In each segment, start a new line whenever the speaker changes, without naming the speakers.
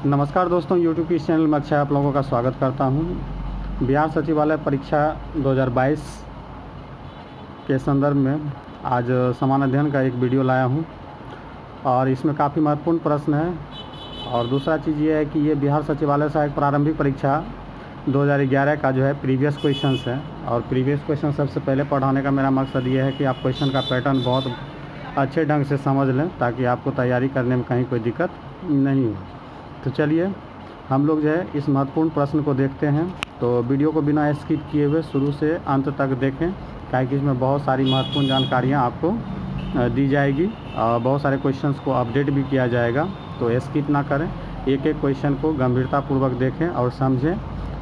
नमस्कार दोस्तों, यूट्यूब के इस चैनल में आप लोगों का स्वागत करता हूं। बिहार सचिवालय परीक्षा 2022 के संदर्भ में आज समान अध्ययन का एक वीडियो लाया हूं और इसमें काफ़ी महत्वपूर्ण प्रश्न है। और दूसरा चीज़ ये है कि ये बिहार सचिवालय सहायक प्रारंभिक परीक्षा 2011 का जो है प्रीवियस क्वेश्चंस है। और प्रीवियस क्वेश्चन सबसे पहले पढ़ाने का मेरा मकसद ये है कि आप क्वेश्चन का पैटर्न बहुत अच्छे ढंग से समझ लें ताकि आपको तैयारी करने में कहीं कोई दिक्कत नहीं हो। तो चलिए हम लोग जो है इस महत्वपूर्ण प्रश्न को देखते हैं। तो वीडियो को बिना स्किप किए हुए शुरू से अंत तक देखें, क्योंकि इसमें बहुत सारी महत्वपूर्ण जानकारियां आपको दी जाएगी और बहुत सारे क्वेश्चंस को अपडेट भी किया जाएगा। तो स्किप ना करें, एक एक क्वेश्चन को गंभीरतापूर्वक देखें और समझें,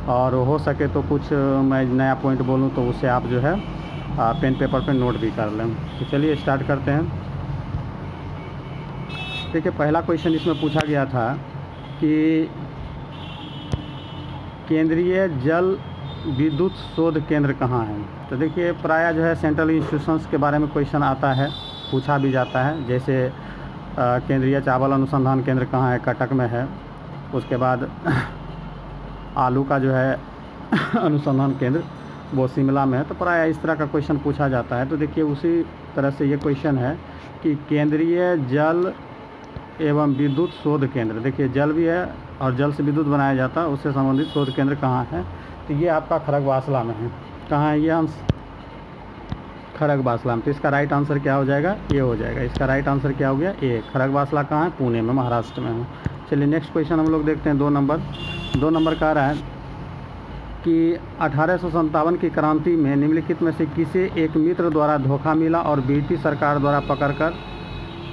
और हो सके तो कुछ मैं नया पॉइंट बोलूँ तो उसे आप जो है पेन पेपर पर नोट भी कर लें। तो चलिए स्टार्ट करते हैं। देखिए, पहला क्वेश्चन इसमें पूछा गया था कि केंद्रीय जल विद्युत शोध केंद्र कहाँ है। तो देखिए, प्रायः जो है सेंट्रल इंस्टीट्यूशंस के बारे में क्वेश्चन आता है, पूछा भी जाता है। जैसे केंद्रीय चावल अनुसंधान केंद्र कहाँ है, कटक में है। उसके बाद आलू का जो है अनुसंधान केंद्र वो शिमला में है। तो प्रायः इस तरह का क्वेश्चन पूछा जाता है। तो देखिए, उसी तरह से ये क्वेश्चन है कि केंद्रीय जल एवं विद्युत शोध केंद्र, देखिए जल भी है और जल से विद्युत बनाया जाता है, उससे संबंधित शोध केंद्र कहाँ है। तो ये आपका खड़गवासला में है। कहाँ है ये आंसर? खड़गवासला में। तो इसका राइट आंसर क्या हो जाएगा? ए हो जाएगा। इसका राइट आंसर क्या हो गया? ए। खड़गवासला कहाँ है? पुणे में, महाराष्ट्र में है। चलिए नेक्स्ट क्वेश्चन हम लोग देखते हैं। 2 नंबर का रहा है कि 1857 की क्रांति में निम्नलिखित में से किसे एक मित्र द्वारा धोखा मिला और ब्रिटिश सरकार द्वारा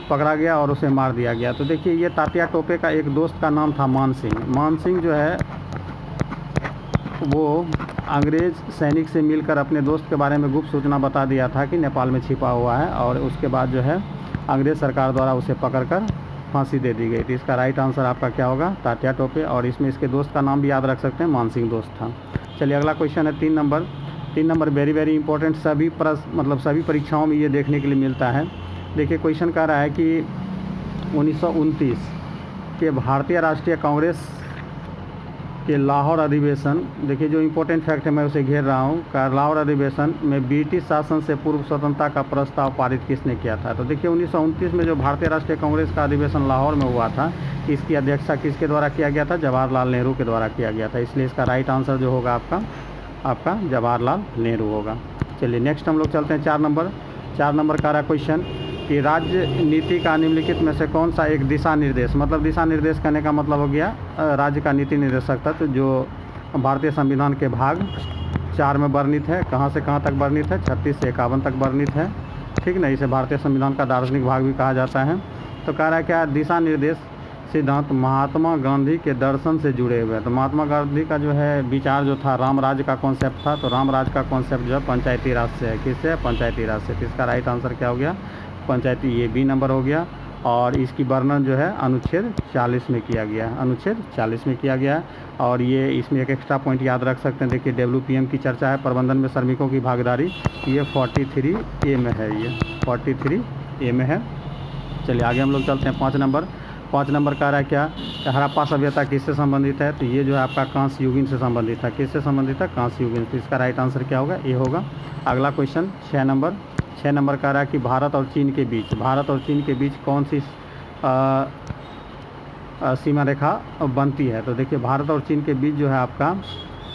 पकड़ा गया और उसे मार दिया गया। तो देखिए, ये तात्या टोपे का एक दोस्त का नाम था मान सिंह। मान सिंह जो है वो अंग्रेज़ सैनिक से मिलकर अपने दोस्त के बारे में गुप्त सूचना बता दिया था कि नेपाल में छिपा हुआ है, और उसके बाद जो है अंग्रेज़ सरकार द्वारा उसे पकड़कर फांसी दे दी गई थी। इसका राइट आंसर आपका क्या होगा? तात्या टोपे। और इसमें इसके दोस्त का नाम भी याद रख सकते हैं, मान सिंह दोस्त था। चलिए अगला क्वेश्चन है 3 नंबर वेरी इंपॉर्टेंट। सभी परीक्षाओं में ये देखने के लिए मिलता है। देखिए, क्वेश्चन कह रहा है कि 1929 के भारतीय राष्ट्रीय कांग्रेस के लाहौर अधिवेशन, देखिए जो इम्पोर्टेंट फैक्ट है मैं उसे घेर रहा हूँ, का लाहौर अधिवेशन में ब्रिटिश शासन से पूर्व स्वतंत्रता का प्रस्ताव पारित किसने किया था। तो देखिए 1929 में जो भारतीय राष्ट्रीय कांग्रेस का अधिवेशन लाहौर में हुआ था, इसकी अध्यक्षता किसके द्वारा किया गया था? जवाहरलाल नेहरू के द्वारा किया गया था। इसलिए इसका राइट आंसर जो होगा आपका जवाहरलाल नेहरू होगा। चलिए नेक्स्ट हम लोग चलते हैं। 4 नंबर का रहा क्वेश्चन कि राज्य नीति का निम्नलिखित में से कौन सा एक दिशा निर्देश, मतलब दिशा निर्देश करने का मतलब हो गया राज्य का नीति निर्देशक तत्व, जो भारतीय संविधान के भाग 4 में वर्णित है। कहाँ से कहाँ तक वर्णित है? 36 से 51 तक वर्णित है। ठीक ना, इसे भारतीय संविधान का दार्शनिक भाग भी कहा जाता है। तो कह रहा है क्या? दिशा निर्देश सिद्धांत महात्मा गांधी के दर्शन से जुड़े हुए हैं। तो महात्मा गांधी का जो है विचार जो था, राम राज्य का कॉन्सेप्ट था। तो राम राज्य का कॉन्सेप्ट जो है पंचायती राज से है। किससे? पंचायती राज से। तो इसका राइट आंसर क्या हो गया? पंचायती। ये बी नंबर हो गया। और इसकी वर्णन जो है अनुच्छेद 40 में किया गया है। अनुच्छेद 40 में किया गया है। और ये इसमें एक एक्स्ट्रा पॉइंट याद रख सकते हैं। देखिए WPM की चर्चा है, प्रबंधन में श्रमिकों की भागीदारी, ये 43A में है। ये 43A में है। चलिए आगे हम लोग चलते हैं। 5 नंबर का रहा है क्या? हड़प्पा सभ्यता किससे संबंधित है? तो ये जो है आपका कांस्य युगीन से संबंधित है। किससे संबंधित है? कांस्य युगीन। तो इसका राइट आंसर क्या होगा? ये होगा। अगला क्वेश्चन 6 नंबर का रहा है कि भारत और चीन के बीच कौन सी सीमा रेखा बनती है। तो देखिए, भारत और चीन के बीच जो है आपका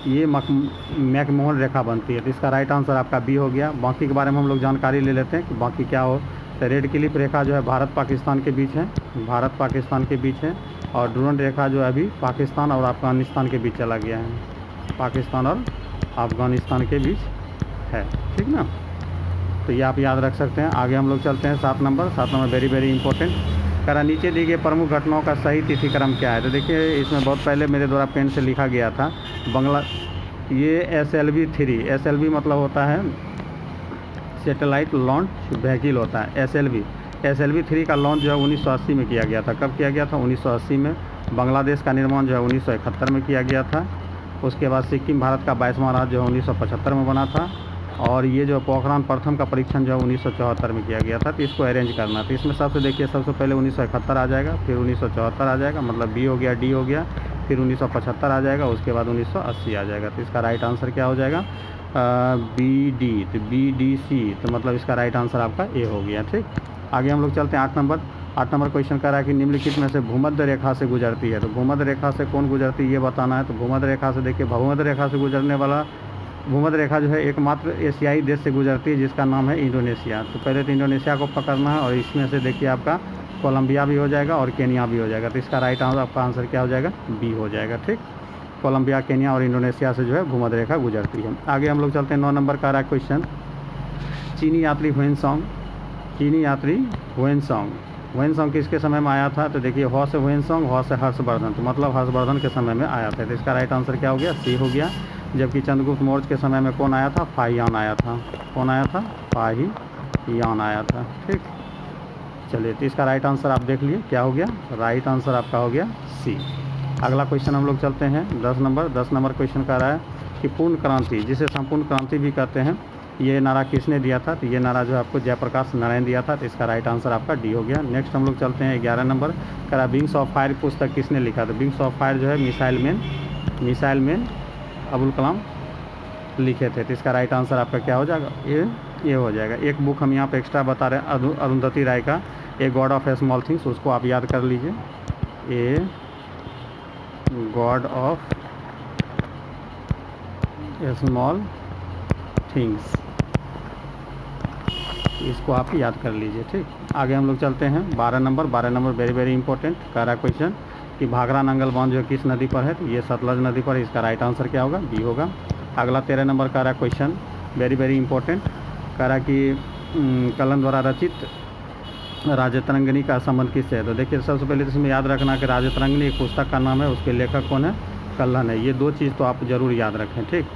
ये मैकमोहन रेखा बनती है। तो इसका राइट आंसर आपका बी हो गया। बाकी के बारे में हम लोग जानकारी ले लेते हैं कि बाकी क्या हो। तो रेड क्लिफ रेखा जो है भारत पाकिस्तान के बीच है। और ड्रोन रेखा जो है अभी पाकिस्तान और अफगानिस्तान के बीच चला गया है। पाकिस्तान और अफगानिस्तान के बीच है। ठीक ना, तो ये आप याद रख सकते हैं। आगे हम लोग चलते हैं। 7 नंबर वेरी इंपॉर्टेंट। करा नीचे दी गई प्रमुख घटनाओं का सही तिथिक्रम क्या है। तो देखिए, इसमें बहुत पहले मेरे द्वारा पेन से लिखा गया था ये SLV मतलब होता है सैटेलाइट लॉन्च व्हीकल होता है। SLV 3 का लॉन्च जो है 1980 में किया गया था। कब किया गया था? 1980 में। बांग्लादेश का निर्माण जो है 1971 में किया गया था। उसके बाद सिक्किम भारत का 22वां राज्य जो है 1975 में बना था। और ये जो पोखरान प्रथम का परीक्षण जो है 1974 में किया गया था। तो इसको अरेंज करना, तो इसमें सबसे देखिए सबसे पहले 1971 आ जाएगा, फिर 1974 आ जाएगा, मतलब बी हो गया, डी हो गया, फिर 1975 आ जाएगा, उसके बाद 1980 आ जाएगा। तो इसका राइट आंसर क्या हो जाएगा? B D. तो बी डी सी, तो मतलब इसका राइट आंसर आपका ए हो गया। ठीक, आगे हम लोग चलते हैं 8 नंबर क्वेश्चन कह रहा है कि निम्नलिखित में से भूमध्य रेखा से गुजरती है। तो भूमध्य रेखा से कौन गुजरती है ये बताना है। तो भूमध्य रेखा से देखिए, भूमध्य रेखा से गुजरने वाला भूमध्य रेखा जो है एकमात्र एशियाई देश से गुजरती है जिसका नाम है इंडोनेशिया। तो पहले तो इंडोनेशिया को पकड़ना है, और इसमें से देखिए आपका कोलंबिया भी हो जाएगा और केनिया भी हो जाएगा। तो इसका राइट आंसर आपका आंसर क्या हो जाएगा? बी हो जाएगा। ठीक, कोलंबिया, केनिया और इंडोनेशिया से जो है भूमध्य रेखा गुजरती है। आगे हम लोग चलते हैं 9 नंबर का रहा क्वेश्चन, चीनी यात्री हुएनसांग, चीनी यात्री हुएनसांग, हुएनसांग किसके समय में आया था? तो देखिए हौ से हुएनसांग, हौ से हर्षवर्धन, तो मतलब हर्षवर्धन के समय में आया था। तो इसका राइट आंसर क्या हो गया? सी हो गया। जबकि चंद्रगुप्त मौर्य के समय में कौन आया था? फाहियान आया था। कौन आया था? फाहियान आया था। ठीक, चलिए, तो इसका राइट आंसर आप देख लिए क्या हो गया? राइट आंसर आपका हो गया सी। अगला क्वेश्चन हम लोग चलते हैं 10 नंबर क्वेश्चन का रहा है कि पूर्ण क्रांति, जिसे संपूर्ण क्रांति भी कहते हैं, ये नारा किसने दिया था? तो ये नारा जो है आपको जयप्रकाश नारायण दिया था। तो इसका राइट आंसर आपका डी हो गया। नेक्स्ट हम लोग चलते हैं 11 नंबर का, विंग्स ऑफ फायर पुस्तक किसने लिखा? तो विंग्स ऑफ फायर जो है मिसाइल मैन अबुल कलाम लिखे थे। तो इसका राइट आंसर आपका क्या हो जाएगा? ये हो जाएगा। एक बुक हम यहाँ पे एक्स्ट्रा बता रहे हैं, अरुंधति राय का a god of small things, उसको आप याद कर लीजिए। A god of small things, इसको आप याद कर लीजिए। ठीक, आगे हम लोग चलते हैं 12 नंबर वेरी वेरी इंपॉर्टेंट कह रहा क्वेश्चन कि भाखरा नंगल बांध जो किस नदी पर है? तो ये सतलज नदी पर। इसका राइट आंसर क्या होगा? बी होगा। अगला 13 नंबर का रहा क्वेश्चन वेरी वेरी इंपॉर्टेंट कह रहा कि कलन द्वारा रचित राजतरंगिणी का संबंध किससे है? तो देखिए सबसे पहले तो इसमें याद रखना कि राजतरंगिणी एक पुस्तक का नाम है, उसके लेखक कौन है? कल्हण है। ये दो चीज़ तो आप ज़रूर याद रखें। ठीक,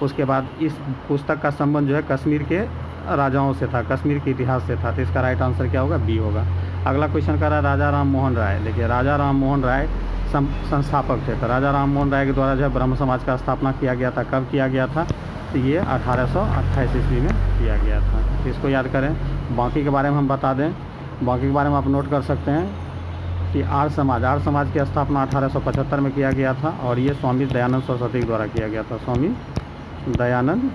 उसके बाद इस पुस्तक का संबंध जो है कश्मीर के राजाओं से था, कश्मीर के इतिहास से था। तो इसका राइट आंसर क्या होगा? बी होगा। अगला क्वेश्चन कर रहा है राजा राम मोहन राय। देखिए राजा राम मोहन राय संस्थापक थे। तो राजा राम मोहन राय के द्वारा जो है ब्रह्म समाज का स्थापना किया गया था। कब किया गया था? तो ये 1828 ईस्वी में किया गया था। तो इसको याद करें। बाकी के बारे में हम बता दें, बाकी के बारे में आप नोट कर सकते हैं कि आर्य समाज की स्थापना 1875 में किया गया था, और ये स्वामी दयानंद सरस्वती के द्वारा किया गया था। स्वामी दयानंद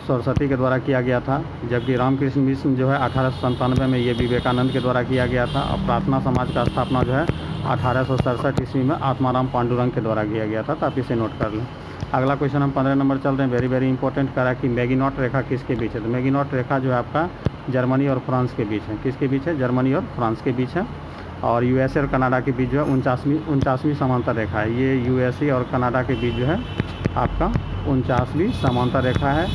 सरस्वती के द्वारा किया गया था। जबकि रामकृष्ण मिशन जो है 1897 में ये विवेकानंद के द्वारा किया गया था। और प्रार्थना समाज का स्थापना जो है 1867 ईस्वी में आत्माराम पांडुरंग के द्वारा किया गया था। तो आप इसे नोट कर लें। अगला क्वेश्चन हम 15 नंबर चलते हैं, वेरी वेरी इंपॉर्टेंट करा कि मैगिनॉट रेखा किसके बीच है? तो मैगिनॉट रेखा जो है आपका जर्मनी और फ्रांस के बीच है। किसके बीच है? जर्मनी और फ्रांस के बीच है। और यूएसए और कनाडा के बीच जो है 49वीं समांतर रेखा है। ये यूएसए और कनाडा के बीच जो है आपका 49वीं समांतर रेखा है।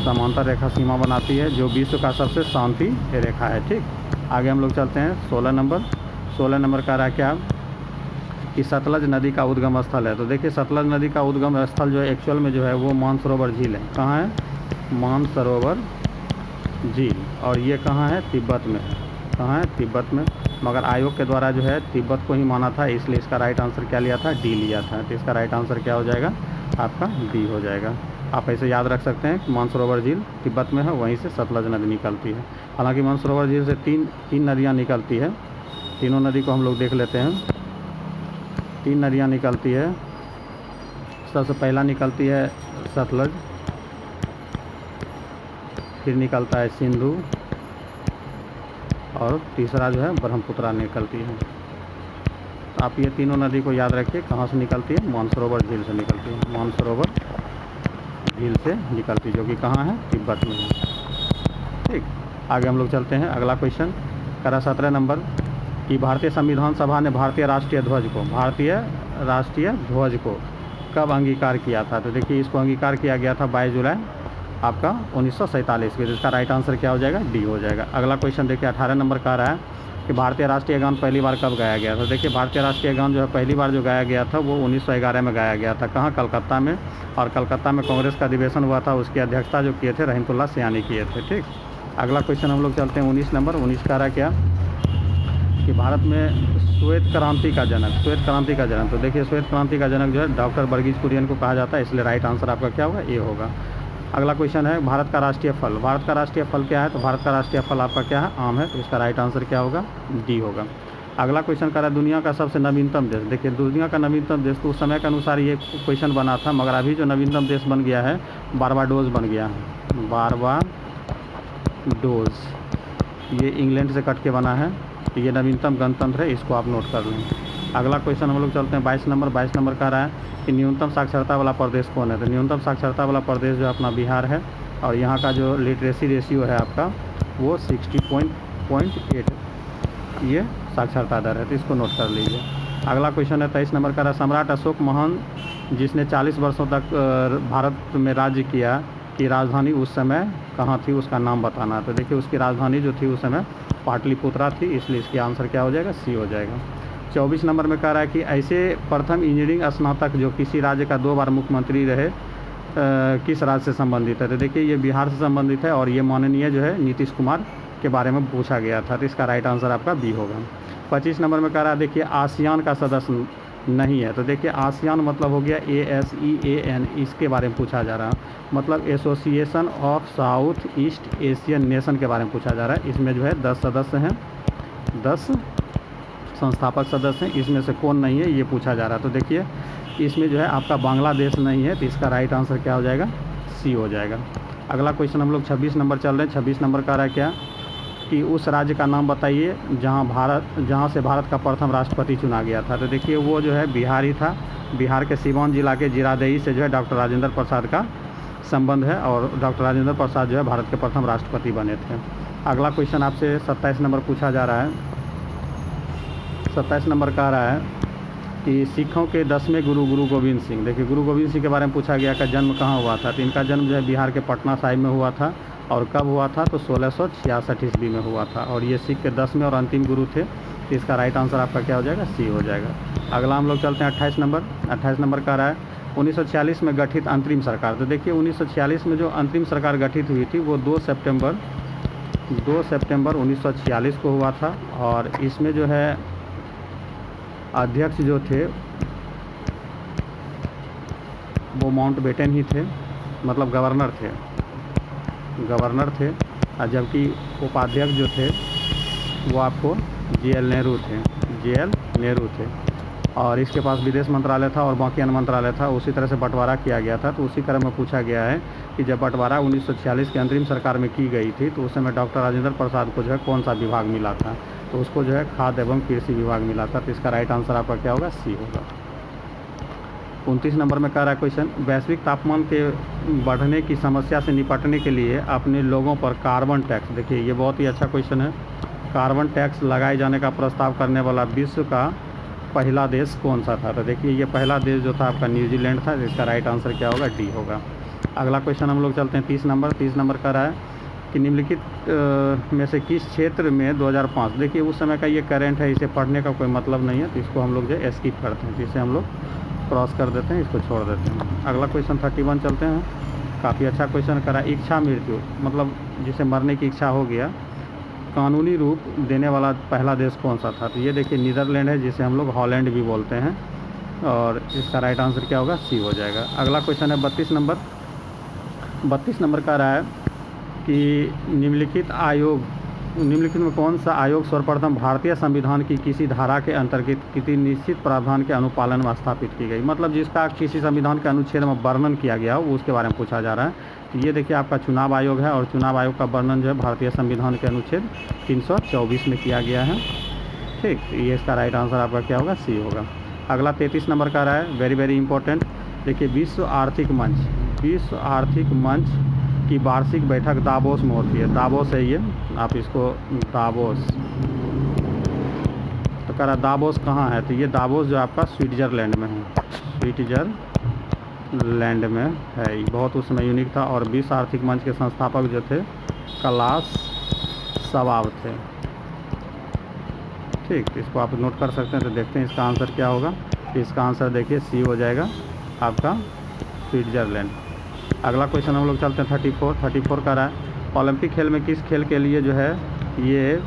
समांतर रेखा सीमा बनाती है, जो विश्व का सबसे शांति रेखा है। ठीक, आगे हम लोग चलते हैं 16 नंबर का रहा क्या कि सतलज नदी का उद्गम स्थल है। तो देखिए सतलज नदी का उद्गम स्थल जो है एक्चुअल में जो है वो मानसरोवर झील है। कहाँ है? मानसरोवर झील। और ये कहाँ है? तिब्बत में। कहाँ है? तिब्बत में। मगर आयोग के द्वारा जो है तिब्बत को ही माना था, इसलिए इसका राइट आंसर क्या लिया था? डी लिया था। तो इसका राइट आंसर क्या हो जाएगा? आपका डी हो जाएगा। आप ऐसे याद रख सकते हैं कि मानसरोवर झील तिब्बत में है, वहीं से सतलज नदी निकलती है। हालांकि मानसरोवर झील से तीन नदियाँ निकलती है। तीनों नदी को हम लोग देख लेते हैं। 3 नदियाँ निकलती है। सबसे पहला निकलती है सतलज, फिर निकलता है सिंधु, और तीसरा जो है ब्रह्मपुत्रा निकलती है। तो आप ये तीनों नदी को याद रखिए। कहाँ से निकलती है? मानसरोवर झील से निकलती है। मानसरोवर झील से निकलती, जो कि कहाँ है? तिब्बत में है। ठीक, आगे हम लोग चलते हैं। अगला क्वेश्चन करा 17 नंबर कि भारतीय संविधान सभा ने भारतीय राष्ट्रीय ध्वज को कब अंगीकार किया था? तो देखिए इसको अंगीकार किया गया था 22 जुलाई आपका 1947 में। इसका राइट आंसर क्या हो जाएगा? डी हो जाएगा। अगला क्वेश्चन देखिए 18 नंबर का रहा है कि भारतीय राष्ट्रीय गान पहली बार कब गाया गया था? देखिए भारतीय राष्ट्रीय गान जो है पहली बार जो गाया गया था वो 1911 में गाया गया था। कहाँ? कलकत्ता में। और कलकत्ता में कांग्रेस का अधिवेशन हुआ था, उसकी अध्यक्षता जो किए थे रहमतुल्लाह सयानी किए थे। ठीक, अगला क्वेश्चन हम लोग चलते हैं 19 नंबर। 19 का रहा क्या कि भारत में श्वेत क्रांति का जनक। तो देखिए श्वेत क्रांति का जनक जो है डॉक्टर वर्गीज कुरियन को कहा जाता है, इसलिए राइट आंसर आपका क्या होगा? ए होगा। अगला क्वेश्चन है भारत का राष्ट्रीय फल। भारत का राष्ट्रीय फल क्या है? तो भारत का राष्ट्रीय फल आपका क्या है? आम है। तो इसका राइट आंसर क्या होगा? डी होगा। अगला क्वेश्चन कर रहा है दुनिया का सबसे नवीनतम देश। देखिए दुनिया का नवीनतम देश तो उस समय के अनुसार ये क्वेश्चन बना था, मगर अभी जो नवीनतम देश बन गया है बारबाडोस बन गया है। बारबाडोस ये इंग्लैंड से कट के बना है। ये नवीनतम गणतंत्र है, इसको आप नोट कर लें। अगला क्वेश्चन हम लोग चलते हैं 22 नंबर। 22 नंबर का रहा है कि न्यूनतम साक्षरता वाला प्रदेश कौन है? तो न्यूनतम साक्षरता वाला प्रदेश जो अपना बिहार है, और यहाँ का जो लिटरेसी रेशियो है आपका वो 60.8 ये साक्षरता दर है, तो इसको नोट कर लीजिए। अगला क्वेश्चन है 23 नंबर का रहा सम्राट अशोक महान जिसने 40 वर्षों तक भारत में राज्य किया की राजधानी उस समय कहाँ थी? उसका नाम बताना। तो देखिए उसकी राजधानी जो थी उस समय पाटलिपुत्रा थी, इसलिए इसकी आंसर क्या हो जाएगा? सी हो जाएगा। 24 नंबर में कह रहा है कि ऐसे प्रथम इंजीनियरिंग स्नातक जो किसी राज्य का 2 बार मुख्यमंत्री रहे किस राज्य से संबंधित है? तो देखिए ये बिहार से संबंधित है, और ये माननीय जो है नीतीश कुमार के बारे में पूछा गया था, तो इसका राइट आंसर आपका बी होगा। 25 नंबर में कह रहा है देखिए आसियान का सदस्य नहीं है। तो देखिए आसियान मतलब हो गया ASEAN, इसके बारे में पूछा जा रहा है, मतलब association of south east Asian nation के बारे में पूछा जा रहा है। इसमें जो है 10 सदस्य हैं, 10 संस्थापक सदस्य हैं, इसमें से कौन नहीं है ये पूछा जा रहा है। तो देखिए इसमें जो है आपका बांग्लादेश नहीं है, तो इसका राइट आंसर क्या हो जाएगा? सी हो जाएगा। अगला क्वेश्चन हम लोग 26 नंबर चल रहे हैं। 26 नंबर का रहा है क्या कि उस राज्य का नाम बताइए जहाँ से भारत का प्रथम राष्ट्रपति चुना गया था। तो देखिए वो जो है बिहार ही था। बिहार के सीवान जिला के जीरादेई से जो है डॉक्टर राजेंद्र प्रसाद का संबंध है, और डॉक्टर राजेंद्र प्रसाद जो है भारत के प्रथम राष्ट्रपति बने थे। अगला क्वेश्चन आपसे 27 नंबर पूछा जा रहा है। 27 नंबर का आ रहा है कि सिखों के 10वें गुरु गोविंद सिंह। देखिए गुरु गोविंद सिंह के बारे में पूछा गया का जन्म कहाँ हुआ था? तो इनका जन्म जो है बिहार के पटना साहिब में हुआ था, और कब हुआ था? तो 1666 ईस्वी में हुआ था, और ये सिख के 10वें और अंतिम गुरु थे। तो इसका राइट आंसर आपका क्या हो जाएगा? सी हो जाएगा। अगला हम लोग चलते हैं 28 नंबर। 28 नंबर का रहा है 1946 में गठित अंतरिम सरकार। तो देखिए 1946 में जो अंतरिम सरकार गठित हुई थी वो 2 सितंबर 1946 को हुआ था, और इसमें जो है अध्यक्ष जो थे वो माउंटबेटन ही थे, मतलब गवर्नर थे, और जबकि उपाध्यक्ष जो थे वो आपको JL नेहरू थे, और इसके पास विदेश मंत्रालय था और बाकी अन्य मंत्रालय था। उसी तरह से बंटवारा किया गया था। तो उसी क्रम में पूछा गया है कि जब बंटवारा 1946 के अंतरिम सरकार में की गई थी तो उस समय डॉक्टर राजेंद्र प्रसाद को जो है कौन सा विभाग मिला था? तो उसको जो है खाद्य एवं कृषि विभाग मिला था। तो इसका राइट आंसर आपका क्या होगा? सी होगा। 29 नंबर में कह रहा है क्वेश्चन वैश्विक तापमान के बढ़ने की समस्या से निपटने के लिए अपने लोगों पर कार्बन टैक्स, देखिए ये बहुत ही अच्छा क्वेश्चन है, कार्बन टैक्स लगाए जाने का प्रस्ताव करने वाला विश्व का पहला देश कौन सा था? तो देखिए ये पहला देश जो था आपका न्यूजीलैंड था। इसका राइट आंसर क्या होगा? डी होगा। अगला क्वेश्चन हम लोग चलते हैं 30 नंबर। 30 नंबर का रहा है कि निम्नलिखित में से किस क्षेत्र में 2005, देखिए उस समय का ये करंट है, इसे पढ़ने का कोई मतलब नहीं है, तो इसको हम लोग जो है स्किप करते हैं, जिसे हम लोग क्रॉस कर देते हैं, इसको छोड़ देते हैं। अगला क्वेश्चन 31 चलते हैं। काफ़ी अच्छा क्वेश्चन करा। इच्छा मृत्यु मतलब जिसे मरने की इच्छा हो गया, कानूनी रूप देने वाला पहला देश कौन सा था? तो ये देखिए नीदरलैंड है, जिसे हम लोग हॉलैंड भी बोलते हैं, और इसका राइट आंसर क्या होगा? सी हो जाएगा। अगला क्वेश्चन है 32 नंबर। 32 नंबर का रहा है कि निम्नलिखित में कौन सा आयोग सर्वप्रथम भारतीय संविधान की किसी धारा के अंतर्गत किसी निश्चित प्रावधान के अनुपालन में स्थापित की गई, मतलब जिसका किसी संविधान के अनुच्छेद में वर्णन किया गया हो उसके बारे में पूछा जा रहा है। तो ये देखिए आपका चुनाव आयोग है, और चुनाव आयोग का वर्णन जो है भारतीय संविधान के अनुच्छेद 324 में किया गया है। ठीक, ये इसका राइट आंसर आपका क्या होगा? सी होगा। अगला 33 नंबर का रहा है वेरी वेरी इंपॉर्टेंट। देखिए विश्व आर्थिक मंच की वार्षिक बैठक दावोस में होती है। दावोस है ये, आप इसको दावोस, तो कह रहा दावोस कहाँ है? तो ये दावोस जो आपका स्विट्ज़रलैंड में है, स्विट्ज़रलैंड में है। ये बहुत उस समय यूनिक था, और विश्व आर्थिक मंच के संस्थापक जो थे क्लास शवाब थे। ठीक, इसको आप नोट कर सकते हैं। तो देखते हैं इसका आंसर क्या होगा। इसका आंसर देखिए सी हो जाएगा आपका स्विट्ज़रलैंड। अगला क्वेश्चन हम लोग चलते हैं 34 का रहा है ओलंपिक खेल में किस खेल के लिए जो है ये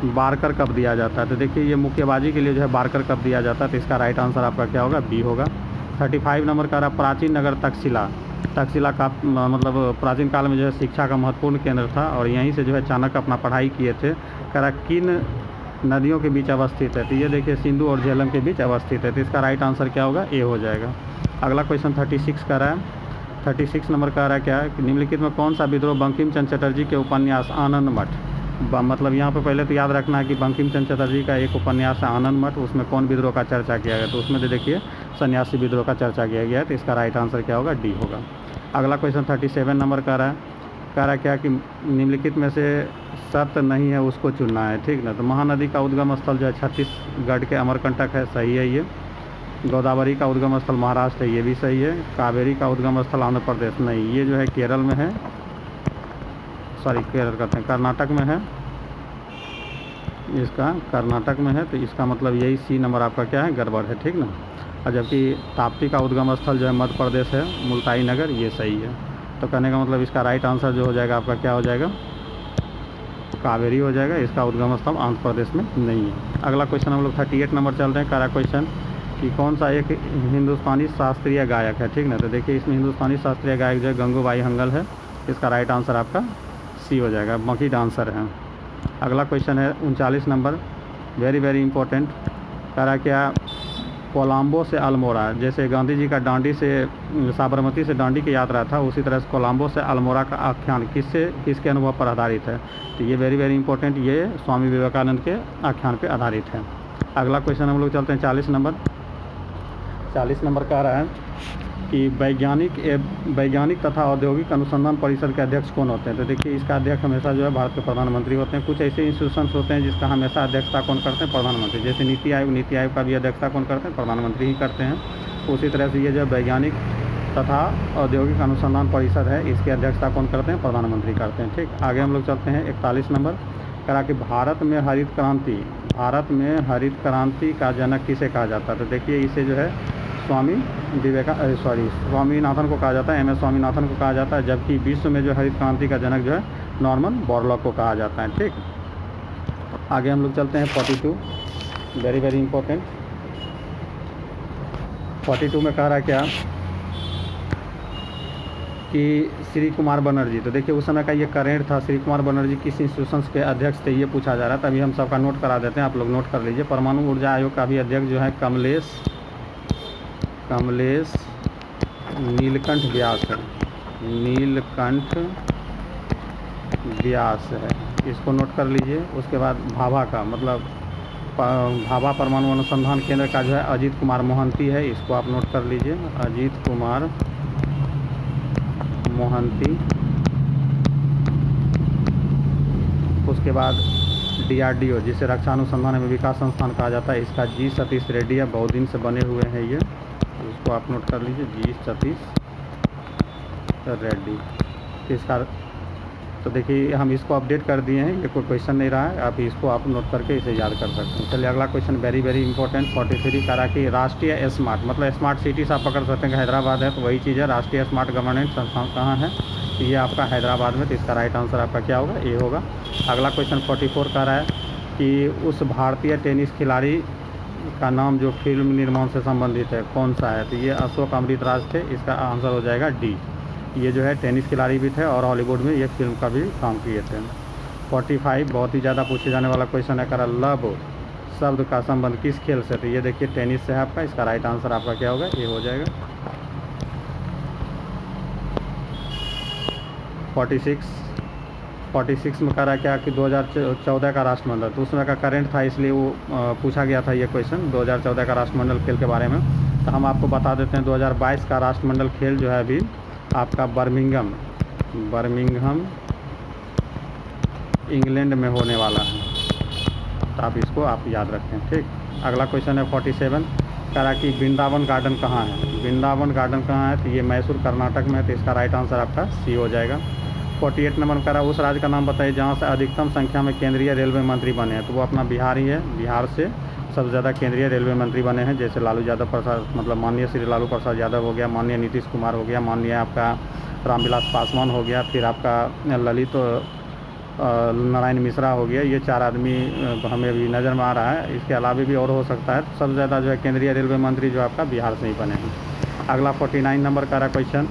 बारकर कप दिया जाता है? तो देखिए ये मुक्केबाजी के लिए जो है बारकर कप दिया जाता है। तो इसका राइट आंसर आपका क्या होगा? बी होगा। 35 नंबर का रहा प्राचीन नगर तक्षशिला का मतलब प्राचीन काल में जो है शिक्षा का महत्वपूर्ण केंद्र था और यहीं से जो है चाणक्य अपना पढ़ाई किए थे। कह रहा किन नदियों के बीच अवस्थित है, तो ये देखिए सिंधु और झेलम के बीच अवस्थित है, तो इसका राइट आंसर क्या होगा, ए हो जाएगा। अगला क्वेश्चन 36 का रहा है। 36 नंबर का रहा है क्या है कि निम्नलिखित में कौन सा विद्रोह बंकिम चंद्र चटर्जी के उपन्यास आनंद मठ, मतलब यहाँ पे पहले तो याद रखना है कि बंकिम चंद्र चटर्जी का एक उपन्यास है आनंद मठ, उसमें कौन विद्रोह का चर्चा किया गया, तो उसमें तो देखिए सन्यासी विद्रोह का चर्चा किया गया है, तो इसका राइट आंसर क्या होगा, डी होगा। अगला क्वेश्चन 37 नंबर का रहा है। कह रहा क्या कि निम्नलिखित में से सत्य नहीं है उसको चुनना है, ठीक ना। तो महानदी का उद्गम स्थल जो है छत्तीसगढ़ के अमरकंटक है, सही है ये। गोदावरी का उद्गम स्थल महाराष्ट्र है, ये भी सही है। कावेरी का उद्गम स्थल आंध्र प्रदेश, नहीं, ये जो है केरल में है, सॉरी केरल कहते हैं, कर्नाटक में है, इसका कर्नाटक में है, तो इसका मतलब यही सी नंबर आपका क्या है, गड़बड़ है, ठीक ना। और जबकि ताप्ती का उद्गम स्थल जो है मध्य प्रदेश है, मुल्ताई नगर, ये सही है। तो कहने का मतलब इसका राइट आंसर जो हो जाएगा आपका क्या हो जाएगा, कावेरी हो जाएगा, इसका उद्गम स्थल आंध्र प्रदेश में नहीं है। अगला क्वेश्चन हम लोग 38 नंबर चल रहे हैं। करा क्वेश्चन कि कौन सा एक हिंदुस्तानी शास्त्रीय गायक है, ठीक ना। तो देखिए इसमें हिंदुस्तानी शास्त्रीय गायक जो है गंगूबाई हंगल है, इसका राइट आंसर आपका सी हो जाएगा, बाकी डांसर हैं। अगला क्वेश्चन है 39 नंबर, वेरी वेरी इंपॉर्टेंट। करा क्या कोलंबो से अल्मोड़ा, जैसे गांधी जी का डांडी से साबरमती से डांडी की यात्रा था, उसी तरह से कोलंबो से अल्मोड़ा का आख्यान किसके अनुभव पर आधारित है, तो ये वेरी वेरी इंपॉर्टेंट, ये स्वामी विवेकानंद के आख्यान पर आधारित है। अगला क्वेश्चन हम लोग चलते हैं 40 नंबर। 40 नंबर कह रहा है कि वैज्ञानिक तथा औद्योगिक अनुसंधान परिषद के अध्यक्ष कौन होते हैं, तो देखिए इसका अध्यक्ष हमेशा जो है भारत के प्रधानमंत्री होते हैं। कुछ ऐसे इंस्टीट्यूशंस होते हैं जिसका हमेशा अध्यक्षता कौन करते हैं, प्रधानमंत्री, जैसे नीति आयोग का भी अध्यक्षता कौन करते हैं, प्रधानमंत्री ही करते हैं। उसी तरह से ये जो वैज्ञानिक तथा औद्योगिक अनुसंधान परिषद है, इसकी अध्यक्षता कौन करते हैं, प्रधानमंत्री करते हैं, ठीक। आगे हम लोग चलते हैं 41 नंबर। कहा कि भारत में हरित क्रांति का जनक किसे कहा जाता है, तो देखिए इसे जो है स्वामीनाथन को कहा जाता है, MS स्वामीनाथन को कहा जाता है, जबकि विश्व में जो हरित क्रांति का जनक जो है नॉर्मन बोरलॉग को कहा जाता है, ठीक। आगे हम लोग चलते हैं 42, वेरी वेरी इंपॉर्टेंट। 42 में कह रहा है क्या कि श्री कुमार बनर्जी, तो देखिए उस समय का ये करेंट था, श्री कुमार बनर्जी किस इंस्टीट्यूशंस के अध्यक्ष थे, ये पूछा जा रहा था। अभी हम सबका नोट करा देते हैं, आप लोग नोट कर लीजिए। परमाणु ऊर्जा आयोग का भी अध्यक्ष जो है कमलेश नीलकंठ व्यास है, इसको नोट कर लीजिए। उसके बाद भाभा का मतलब भाभा परमाणु अनुसंधान केंद्र का जो है अजीत कुमार मोहंती है, इसको आप नोट कर लीजिए, अजीत कुमार मोहंती। उसके बाद DRDO जिसे रक्षा अनुसंधान एवं विकास संस्थान कहा जाता है, इसका G सतीश रेड्डी है, बहुत दिन से बने हुए हैं ये, इसको आप नोट कर लीजिए, G सतीश रेड्डी। इसका तो देखिए हम इसको अपडेट कर दिए हैं, ये कोई क्वेश्चन नहीं रहा है, आप इसको आप नोट करके इसे याद कर सकते हैं। चलिए अगला क्वेश्चन वेरी वेरी इंपॉर्टेंट 43 करा कि राष्ट्रीय स्मार्ट मतलब स्मार्ट सिटीज आप पकड़ सकते हैं, हैदराबाद है तो वही चीज़ है, राष्ट्रीय स्मार्ट गवर्नेंस संस्थान कहाँ है, तो ये आपका हैदराबाद में, तो इसका राइट आंसर आपका क्या होगा, ए होगा। अगला क्वेश्चन 44 का रहा है कि उस भारतीय टेनिस खिलाड़ी का नाम जो फिल्म निर्माण से संबंधित है कौन सा है, तो ये अशोक अमृतराज थे, इसका आंसर हो जाएगा डी। ये जो है टेनिस खिलाड़ी भी थे और हॉलीवुड में ये फिल्म का भी काम किए थे। 45 बहुत ही ज़्यादा पूछे जाने वाला क्वेश्चन है, करा लव शब्द का संबंध किस खेल से, तो ये देखिए टेनिस से है आपका, इसका राइट आंसर आपका क्या होगा, ये हो जाएगा। 46 में करा क्या कि 2014 का राष्ट्रमंडल, तो उसमें का करेंट था इसलिए वो पूछा गया था ये क्वेश्चन 2014 का राष्ट्रमंडल खेल के बारे में। तो हम आपको बता देते हैं 2022 का राष्ट्रमंडल खेल जो है अभी आपका बर्मिंघम इंग्लैंड में होने वाला है, तो आप इसको आप याद रखें, ठीक। अगला क्वेश्चन है 47 करा कि वृंदावन गार्डन कहाँ है, वृंदावन गार्डन कहाँ है, तो ये मैसूर कर्नाटक में है, तो इसका राइट आंसर आपका सी हो जाएगा। 48 नंबर करा उस राज्य का नाम बताइए जहाँ से अधिकतम संख्या में केंद्रीय रेलवे मंत्री बने हैं, तो वो अपना बिहार ही है, बिहार से सबसे ज़्यादा केंद्रीय रेलवे मंत्री बने हैं, जैसे लालू यादव प्रसाद मतलब माननीय श्री लालू प्रसाद यादव हो गया, माननीय नीतीश कुमार हो गया, माननीय आपका रामविलास पासवान हो गया, फिर आपका ललित नारायण मिश्रा हो गया, ये 4 आदमी हमें अभी नज़र में आ रहा है, इसके अलावा भी और हो सकता है। सबसे ज़्यादा जो है केंद्रीय रेलवे मंत्री जो आपका बिहार से ही बने हैं। अगला 49 नंबर का रहा क्वेश्चन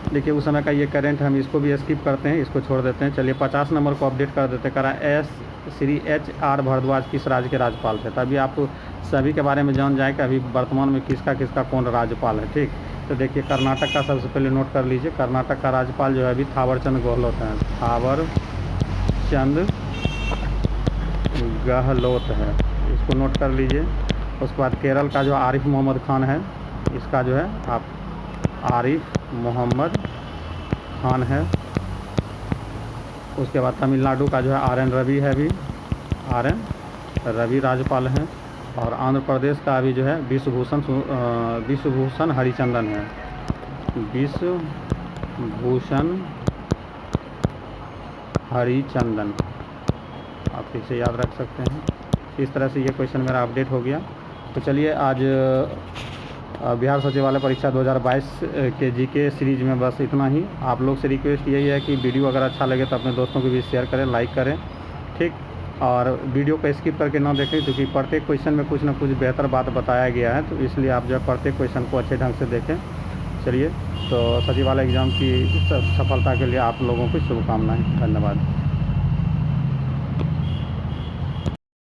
देखिए उस समय का ये करेंट, हम इसको भी स्किप करते हैं, इसको छोड़ देते हैं। चलिए 50 नंबर को अपडेट कर देते हैं। करा एस श्री HR भारद्वाज किस राज्य के राज्यपाल थे। तभी आप सभी के बारे में जान जाए कि अभी वर्तमान में किसका किसका कौन राज्यपाल है। ठीक, तो देखिए कर्नाटक का सबसे पहले नोट कर लीजिए। कर्नाटक का राज्यपाल जो है अभी थावरचंद गहलोत हैं, थावरचंद गहलोत है, इसको नोट कर लीजिए। उसके बाद केरल का जो आरिफ मोहम्मद खान है, इसका जो है आप आरिफ मोहम्मद खान है। उसके बाद तमिलनाडु का जो है RN रवि है, अभी RN रवि राज्यपाल हैं। और आंध्र प्रदेश का अभी जो है विश्वभूषण हरिचंदन है, विश्वभूषण हरिचंदन, आप ठीक से याद रख सकते हैं। इस तरह से ये क्वेश्चन मेरा अपडेट हो गया। तो चलिए आज बिहार सचिवालय परीक्षा 2022 के GK सीरीज में बस इतना ही। आप लोग से रिक्वेस्ट यही है कि वीडियो अगर अच्छा लगे तो अपने दोस्तों को भी शेयर करें, लाइक करें, ठीक। और वीडियो को स्किप करके ना देखें, क्योंकि प्रत्येक क्वेश्चन में कुछ ना कुछ बेहतर बात बताया गया है, तो इसलिए आप जो है प्रत्येक क्वेश्चन को अच्छे ढंग से देखें। चलिए, तो सचिवालय एग्ज़ाम की सफलता के लिए आप लोगों को शुभकामनाएँ। धन्यवाद।